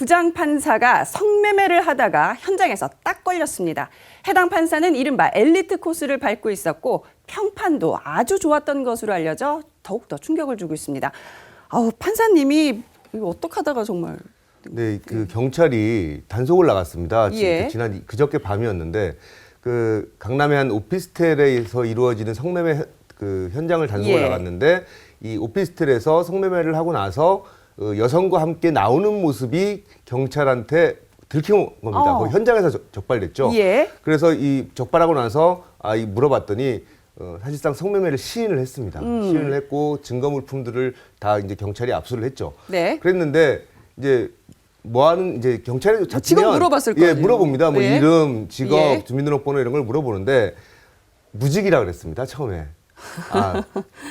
부장판사가 성매매를 하다가 현장에서 딱 걸렸습니다. 해당 판사는 이른바 엘리트 코스를 밟고 있었고 평판도 아주 좋았던 것으로 알려져 더욱더 충격을 주고 있습니다. 판사님이 이거 어떡하다가 정말... 네, 그 경찰이 단속을 나갔습니다. 예. 지난 그저께 밤이었는데 그 강남의 한 오피스텔에서 이루어지는 성매매 그 현장을 단속을 예. 나갔는데 이 오피스텔에서 성매매를 하고 나서 여성과 함께 나오는 모습이 경찰한테 들킨 겁니다. 거기 현장에서 적발됐죠. 예. 그래서 이 적발하고 나서 물어봤더니 사실상 성매매를 시인을 했습니다. 시인을 했고 증거물품들을 다 이제 경찰이 압수를 했죠. 네. 그랬는데 이제 뭐하는 이제 경찰에 잡히면 직업 물어봤을 거예요. 예, 물어봅니다. 뭐 예. 이름, 직업, 예. 주민등록번호 이런 걸 물어보는데 무직이라 그랬습니다. 처음에.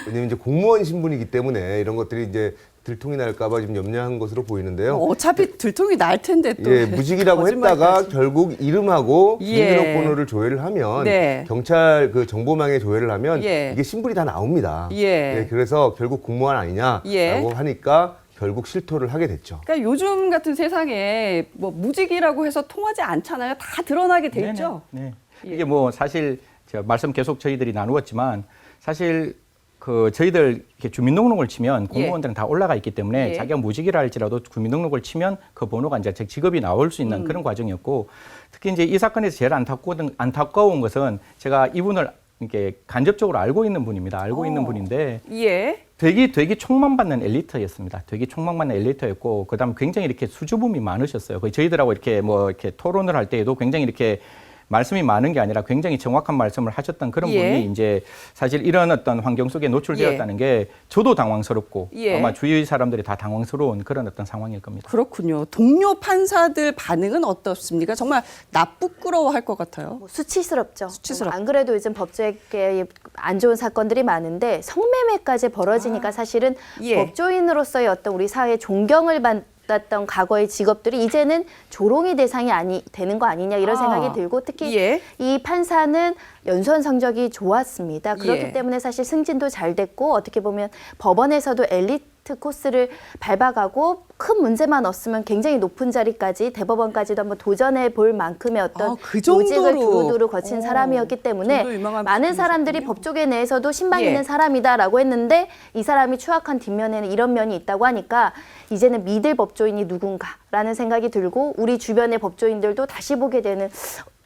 왜냐면 이제 공무원 신분이기 때문에 이런 것들이 이제 들통이 날까봐 지금 염려한 것으로 보이는데요. 어차피 들통이 날 텐데 또. 예, 무직이라고 했다가 결국 이름하고 예. 주민등록번호를 조회를 하면 네. 경찰 그 정보망에 조회를 하면 예. 이게 신분이 다 나옵니다. 예. 그래서 결국 공무원 아니냐라고 예. 하니까 결국 실토를 하게 됐죠. 그러니까 요즘 같은 세상에 뭐 무직이라고 해서 통하지 않잖아요. 다 드러나게 돼 있죠. 네. 예. 이게 뭐 사실 제가 말씀 계속 저희들이 나누었지만 사실 그 저희들 이렇게 주민등록을 치면 공무원들은 다 올라가 있기 때문에 예. 자기가 무직이라 할지라도 주민등록을 치면 그 번호가 이제 직업이 나올 수 있는 그런 과정이었고 특히 이제 이 사건에서 제일 안타까운 것은 제가 이분을 이렇게 간접적으로 알고 있는 분입니다. 알고 있는 분인데 예. 되게 촉망받는 엘리트였습니다. 되게 촉망받는 엘리트였고 그다음에 굉장히 이렇게 수줍음이 많으셨어요. 거의 저희들하고 이렇게 뭐 이렇게 토론을 할 때에도 굉장히 이렇게 말씀이 많은 게 아니라 굉장히 정확한 말씀을 하셨던 그런 예. 분이 이제 사실 이런 어떤 환경 속에 노출되었다는 게 저도 당황스럽고 예. 아마 주위 사람들이 다 당황스러운 그런 어떤 상황일 겁니다. 그렇군요. 동료 판사들 반응은 어떻습니까? 정말 부끄러워할 것 같아요. 뭐 수치스럽죠. 수치스럽. 안 그래도 요즘 법조계에 안 좋은 사건들이 많은데 성매매까지 벌어지니까 사실은 예. 법조인으로서의 어떤 우리 사회의 존경을 받았던 과거의 직업들이 이제는 조롱의 대상이 되는 거 아니냐 이런 생각이 들고 특히 예. 이 판사는 연수원 성적이 좋았습니다. 그렇기 예. 때문에 사실 승진도 잘 됐고 어떻게 보면 법원에서도 엘리트 코스를 밟아가고 큰 문제만 없으면 굉장히 높은 자리까지 대법원까지도 한번 도전해 볼 만큼의 어떤 그 정도로. 요직을 두루두루 거친 사람이었기 때문에 정도 유명한 많은 사람들이 분이셨군요. 법조계 내에서도 신방 예. 있는 사람이다라고 했는데 이 사람이 추악한 뒷면에는 이런 면이 있다고 하니까 이제는 믿을 법조인이 누군가라는 생각이 들고 우리 주변의 법조인들도 다시 보게 되는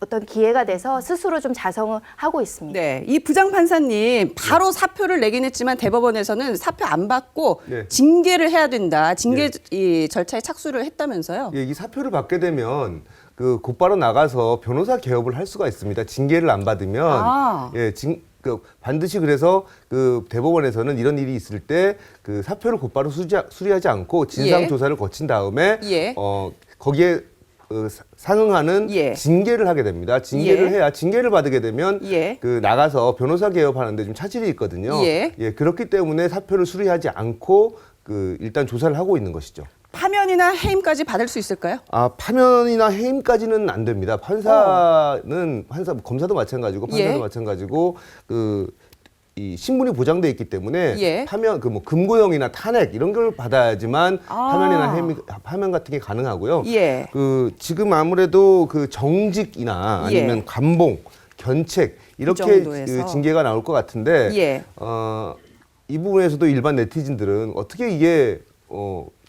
어떤 기회가 돼서 스스로 좀 자성을 하고 있습니다. 네, 이 부장판사님 바로 사표를 내긴 했지만 대법원에서는 사표 안 받고 네. 징계를 해야 된다. 징계 이 절차에 착수를 했다면서요? 이 사표를 받게 되면 그 곧바로 나가서 변호사 개업을 할 수가 있습니다. 징계를 안 받으면 반드시 그래서 그 대법원에서는 이런 일이 있을 때 그 사표를 곧바로 수리하지 않고 진상 조사를 거친 다음에 거기에 상응하는 징계를 하게 됩니다. 징계를 해야 징계를 받게 되면 그 나가서 변호사 개업하는데 좀 차질이 있거든요. 그렇기 때문에 사표를 수리하지 않고 그 일단 조사를 하고 있는 것이죠. 파면이나 해임까지 받을 수 있을까요? 파면이나 해임까지는 안 됩니다. 검사도 마찬가지고 판사도 마찬가지고 이 신분이 보장돼 있기 때문에 파면 뭐 금고형이나 탄핵 이런 걸 받아야지만 파면 같은 게 가능하고요. 그 지금 아무래도 그 정직이나 아니면 감봉, 견책 이렇게 그 징계가 나올 것 같은데 이 부분에서도 일반 네티즌들은 어떻게 이게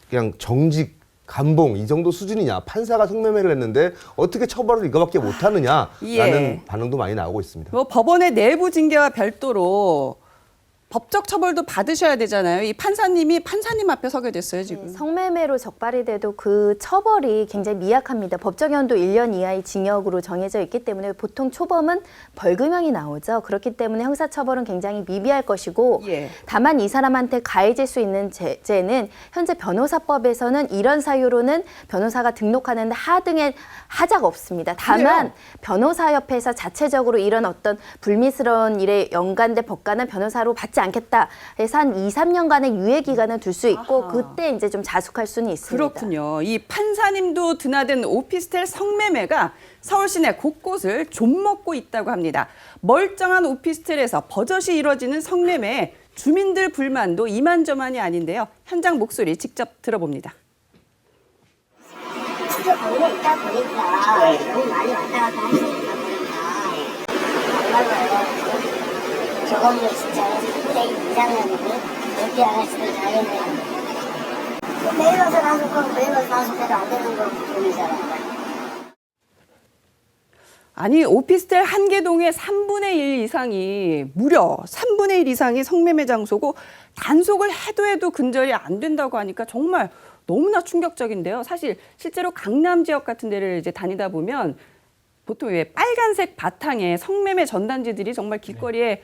그냥 정직, 감봉 이 정도 수준이냐, 판사가 성매매를 했는데 어떻게 처벌을 이거밖에 못하느냐라는 반응도 많이 나오고 있습니다. 뭐 법원의 내부 징계와 별도로 법적 처벌도 받으셔야 되잖아요. 이 판사님이 판사님 앞에 서게 됐어요, 지금. 성매매로 적발이 돼도 그 처벌이 굉장히 미약합니다. 법정연도 1년 이하의 징역으로 정해져 있기 때문에 보통 초범은 벌금형이 나오죠. 그렇기 때문에 형사처벌은 굉장히 미비할 것이고 다만 이 사람한테 가해질 수 있는 죄는 현재 변호사법에서는 이런 사유로는 변호사가 등록하는데 하등의 하자가 없습니다. 다만 변호사협회에서 자체적으로 이런 어떤 불미스러운 일에 연관된 법관은 변호사로 받지 않겠다. 그래서 한 2, 3년간의 유예 기간을 둘 수 있고 그때 이제 좀 자숙할 수는 있습니다. 그렇군요. 이 판사님도 드나든 오피스텔 성매매가 서울 시내 곳곳을 좀먹고 있다고 합니다. 멀쩡한 오피스텔에서 버젓이 이루어지는 성매매에 주민들 불만도 이만저만이 아닌데요. 현장 목소리 직접 들어봅니다. 직접 동네 있다 보니까 너무 많이 왔다 갔다 할 수 있다 보니까 정말로 저건들 진짜 3분의 1 이상은 절대 안 할 수도 있는데 매일 와서 나서고 매일 와서 나서도 안 되는 거 보이잖아요. 아니 오피스텔 한 개 동의 3분의 1 이상이 무려 3분의 1 이상이 성매매 장소고 단속을 해도 근절이 안 된다고 하니까 정말 너무나 충격적인데요. 사실 실제로 강남 지역 같은 데를 이제 다니다 보면 보통 왜 빨간색 바탕에 성매매 전단지들이 정말 길거리에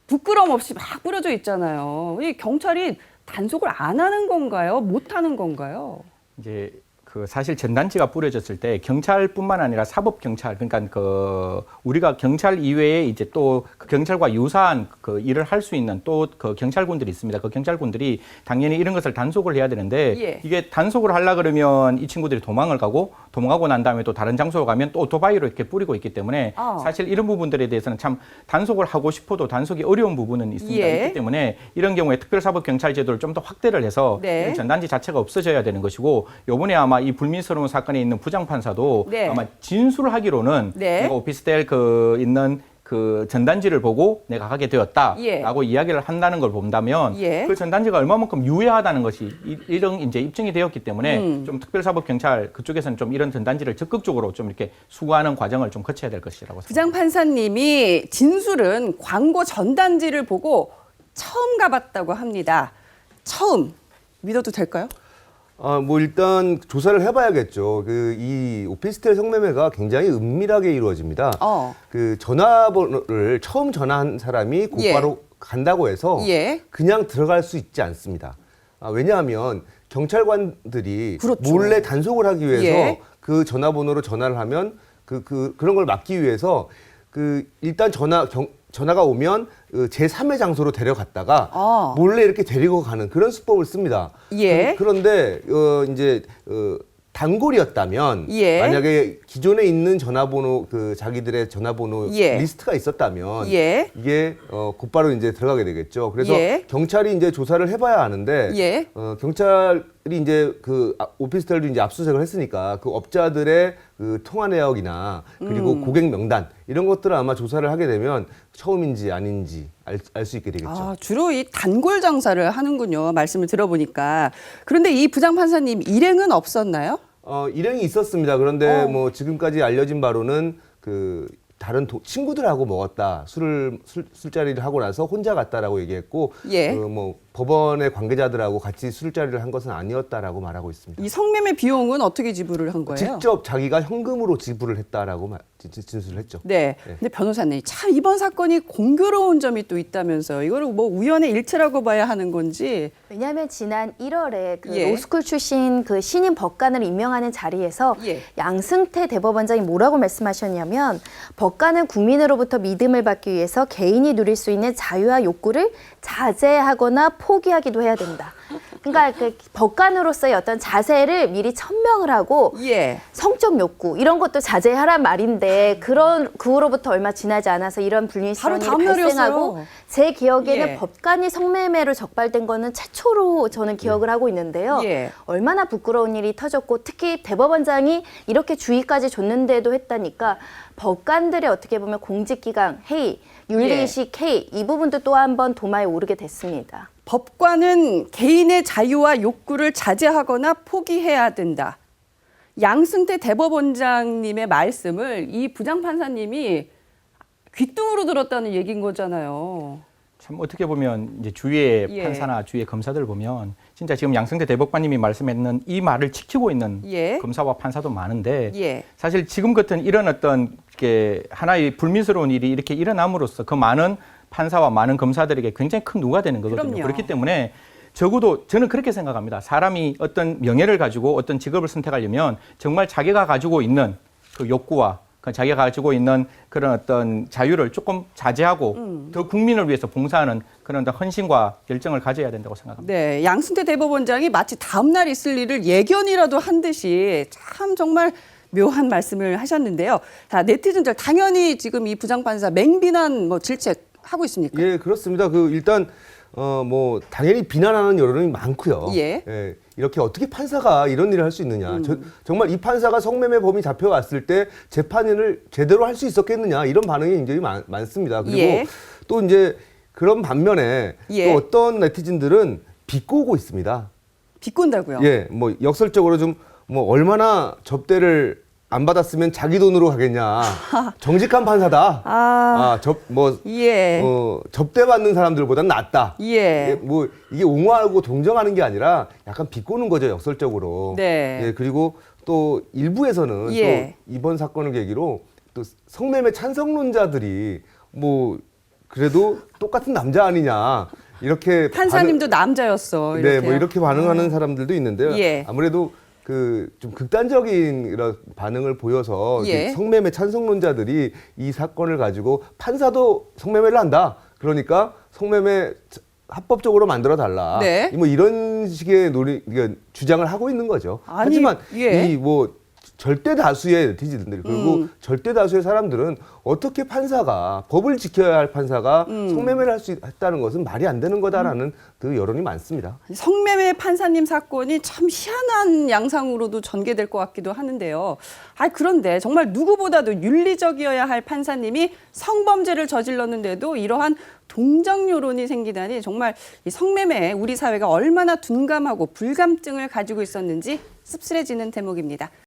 부끄럼 없이 막 뿌려져 있잖아요. 이 경찰이 단속을 안 하는 건가요? 못 하는 건가요? 이제 그 사실 전단지가 뿌려졌을 때 경찰뿐만 아니라 사법 경찰, 그러니까 그 우리가 경찰 이외에 이제 또 그 경찰과 유사한 그 일을 할 수 있는 또 그 경찰군들이 있습니다. 그 경찰군들이 당연히 이런 것을 단속을 해야 되는데 예. 이게 단속을 하려 그러면 이 친구들이 도망가고 난 다음에 또 다른 장소로 가면 또 오토바이로 이렇게 뿌리고 있기 때문에 사실 이런 부분들에 대해서는 참 단속을 하고 싶어도 단속이 어려운 부분은 있습니다. 예. 있기 때문에 이런 경우에 특별사법경찰 제도를 좀 더 확대를 해서 네. 이런 전단지 자체가 없어져야 되는 것이고 요번에 아마 이 불미스러운 사건에 있는 부장판사도 네. 아마 진술을 하기로는 네. 내가 오피스텔 그 있는 그 전단지를 보고 내가 하게 되었다라고 이야기를 한다는 걸 본다면 그 전단지가 얼마만큼 유해하다는 것이 이런 이제 입증이 되었기 때문에 좀 특별사법경찰 그쪽에서는 좀 이런 전단지를 적극적으로 좀 이렇게 수거하는 과정을 좀 거쳐야 될 것이라고 생각합니다. 부장판사님이 진술은 광고 전단지를 보고 처음 가봤다고 합니다. 처음 믿어도 될까요? 뭐 일단 조사를 해봐야겠죠. 이 오피스텔 성매매가 굉장히 은밀하게 이루어집니다. 그 전화번호를 처음 전화한 사람이 곧바로 간다고 해서 그냥 들어갈 수 있지 않습니다. 왜냐하면 경찰관들이 그렇죠. 몰래 단속을 하기 위해서 그 전화번호로 전화를 하면 그런 걸 막기 위해서 일단 전화가 오면 제3의 장소로 데려갔다가 몰래 이렇게 데리고 가는 그런 수법을 씁니다. 그런데 이제 단골이었다면 만약에 기존에 있는 전화번호 자기들의 전화번호 리스트가 있었다면 이게 곧바로 이제 들어가게 되겠죠. 그래서 경찰이 이제 조사를 해봐야 하는데 경찰이 이제 오피스텔도 이제 압수수색을 했으니까 그 업자들의 통화 내역이나 그리고 고객 명단 이런 것들을 아마 조사를 하게 되면 처음인지 아닌지 알 수 있게 되겠죠. 주로 이 단골 장사를 하는군요. 말씀을 들어보니까. 그런데 이 부장판사님 일행은 없었나요? 일행이 있었습니다. 그런데 뭐 지금까지 알려진 바로는 다른 친구들하고 먹었다. 술자리를 하고 나서 혼자 갔다라고 얘기했고 뭐 법원의 관계자들하고 같이 술자리를 한 것은 아니었다라고 말하고 있습니다. 이 성매매 비용은 어떻게 지불을 한 거예요? 직접 자기가 현금으로 지불을 했다라고 진술을 했죠. 네. 근데 변호사님, 참 이번 사건이 공교로운 점이 또 있다면서요. 이거를 뭐 우연의 일치라고 봐야 하는 건지. 왜냐하면 지난 1월에 그 로스쿨 출신 그 신임 법관을 임명하는 자리에서 양승태 대법원장이 뭐라고 말씀하셨냐면 법관은 국민으로부터 믿음을 받기 위해서 개인이 누릴 수 있는 자유와 욕구를 자제하거나 포기하기도 해야 된다. 그러니까 그 법관으로서의 어떤 자세를 미리 천명을 하고 성적 욕구 이런 것도 자제하란 말인데 그로부터 얼마 지나지 않아서 이런 불미스러운 일이 발생하고 제 기억에는 법관이 성매매로 적발된 거는 최초로 저는 기억을 하고 있는데요. 얼마나 부끄러운 일이 터졌고 특히 대법원장이 이렇게 주의까지 줬는데도 했다니까 법관들의 어떻게 보면 공직기강 회의, 윤리의식 회의 이 부분도 또 한 번 도마에 오르게 됐습니다. 법관은 개인의 자유와 욕구를 자제하거나 포기해야 된다. 양승태 대법원장님의 말씀을 이 부장판사님이 귓등으로 들었다는 얘기인 거잖아요. 참 어떻게 보면 이제 주위의 판사나 주위의 검사들 보면 진짜 지금 양승태 대법관님이 말씀했는 이 말을 지키고 있는 검사와 판사도 많은데 사실 지금 같은 이런 어떤 게 하나의 불미스러운 일이 이렇게 일어남으로써 그 많은 판사와 많은 검사들에게 굉장히 큰 누가 되는 거거든요. 그럼요. 그렇기 때문에 적어도 저는 그렇게 생각합니다. 사람이 어떤 명예를 가지고 어떤 직업을 선택하려면 정말 자기가 가지고 있는 그 욕구와 자기가 가지고 있는 그런 어떤 자유를 조금 자제하고 더 국민을 위해서 봉사하는 그런 헌신과 열정을 가져야 된다고 생각합니다. 네, 양승태 대법원장이 마치 다음 날 있을 일을 예견이라도 한 듯이 참 정말 묘한 말씀을 하셨는데요. 자, 네티즌들 당연히 지금 이 부장판사 맹비난 질책하고 있습니까? 예, 그렇습니다. 일단 뭐 당연히 비난하는 여론이 많고요. 예. 예, 이렇게 어떻게 판사가 이런 일을 할 수 있느냐. 정말 이 판사가 성매매 범이 잡혀왔을 때 재판을 제대로 할 수 있었겠느냐 이런 반응이 굉장히 많습니다. 그리고 예. 또 이제 그런 반면에 예. 또 어떤 네티즌들은 비꼬고 있습니다. 비꼰다고요? 예, 뭐 역설적으로 좀 뭐 얼마나 접대를 안 받았으면 자기 돈으로 가겠냐. 정직한 판사다. 예. 접대 받는 사람들보다는 낫다. 예. 뭐 이게 옹호하고 동정하는 게 아니라 약간 비꼬는 거죠, 역설적으로. 네. 예, 그리고 또 일부에서는 예. 또 이번 사건을 계기로 또 성매매 찬성론자들이 뭐 그래도 똑같은 남자 아니냐. 이렇게 판사님도 남자였어. 네, 뭐 이렇게 반응하는 사람들도 있는데요. 예. 아무래도 그 좀 극단적인 이런 반응을 보여서 예. 성매매 찬성론자들이 이 사건을 가지고 판사도 성매매를 한다. 그러니까 성매매 합법적으로 만들어 달라. 네. 뭐 이런 식의 주장을 하고 있는 거죠. 아니, 하지만 예. 이 뭐 절대 다수의 네티즌들 그리고 절대 다수의 사람들은 어떻게 판사가 법을 지켜야 할 판사가 성매매를 할 수 있다는 것은 말이 안 되는 거다라는 그 여론이 많습니다. 성매매 판사님 사건이 참 희한한 양상으로도 전개될 것 같기도 하는데요. 그런데 정말 누구보다도 윤리적이어야 할 판사님이 성범죄를 저질렀는데도 이러한 동정 여론이 생기다니 정말 이 성매매에 우리 사회가 얼마나 둔감하고 불감증을 가지고 있었는지 씁쓸해지는 대목입니다.